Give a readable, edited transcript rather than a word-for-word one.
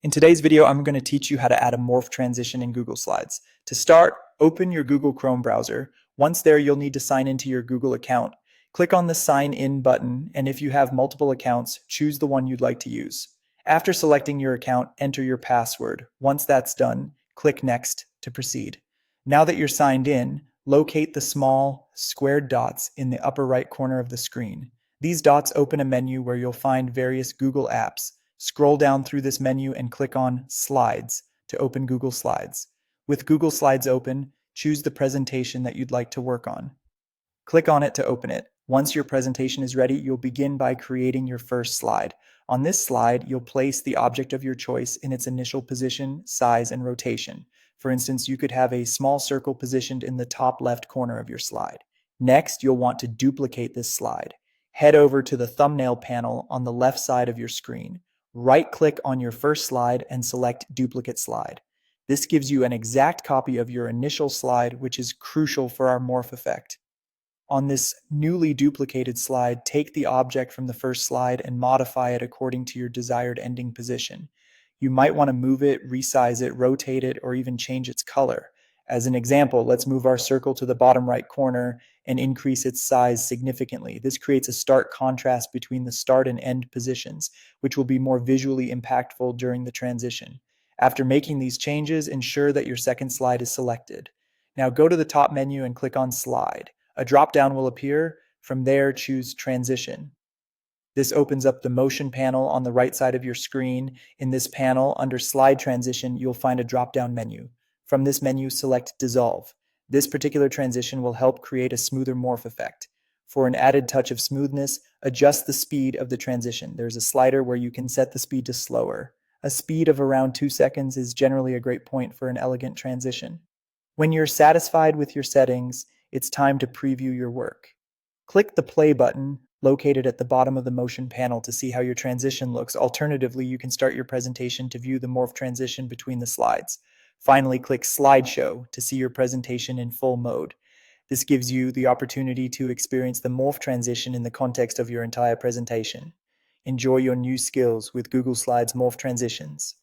In today's video, I'm going to teach you how to add a morph transition in Google Slides. To start, open your Google Chrome browser. Once there, you'll need to sign into your Google account. Click on the Sign In button, and if you have multiple accounts, choose the one you'd like to use. After selecting your account, enter your password. Once that's done, click Next to proceed. Now that you're signed in, locate the small squared dots in the upper right corner of the screen. These dots open a menu where you'll find various Google apps. Scroll down through this menu and click on Slides to open Google Slides. With Google Slides open, choose the presentation that you'd like to work on. Click on it to open it. Once your presentation is ready, you'll begin by creating your first slide. On this slide, you'll place the object of your choice in its initial position, size, and rotation. For instance, you could have a small circle positioned in the top left corner of your slide. Next, you'll want to duplicate this slide. Head over to the thumbnail panel on the left side of your screen. Right-click on your first slide and select Duplicate Slide. This gives you an exact copy of your initial slide, which is crucial for our morph effect. On this newly duplicated slide, take the object from the first slide and modify it according to your desired ending position. You might want to move it, resize it, rotate it, or even change its color. As an example, let's move our circle to the bottom right corner and increase its size significantly. This creates a stark contrast between the start and end positions, which will be more visually impactful during the transition. After making these changes, ensure that your second slide is selected. Now go to the top menu and click on Slide. A drop-down will appear. From there, choose Transition. This opens up the motion panel on the right side of your screen. In this panel, under Slide Transition, you'll find a drop-down menu. From this menu, select Dissolve. This particular transition will help create a smoother morph effect. For an added touch of smoothness, adjust the speed of the transition. There's a slider where you can set the speed to slower. A speed of around 2 seconds is generally a great point for an elegant transition. When you're satisfied with your settings, it's time to preview your work. Click the play button located at the bottom of the motion panel to see how your transition looks. Alternatively, you can start your presentation to view the morph transition between the slides. Finally, click Slideshow to see your presentation in full mode. This gives you the opportunity to experience the morph transition in the context of your entire presentation. Enjoy your new skills with Google Slides morph transitions.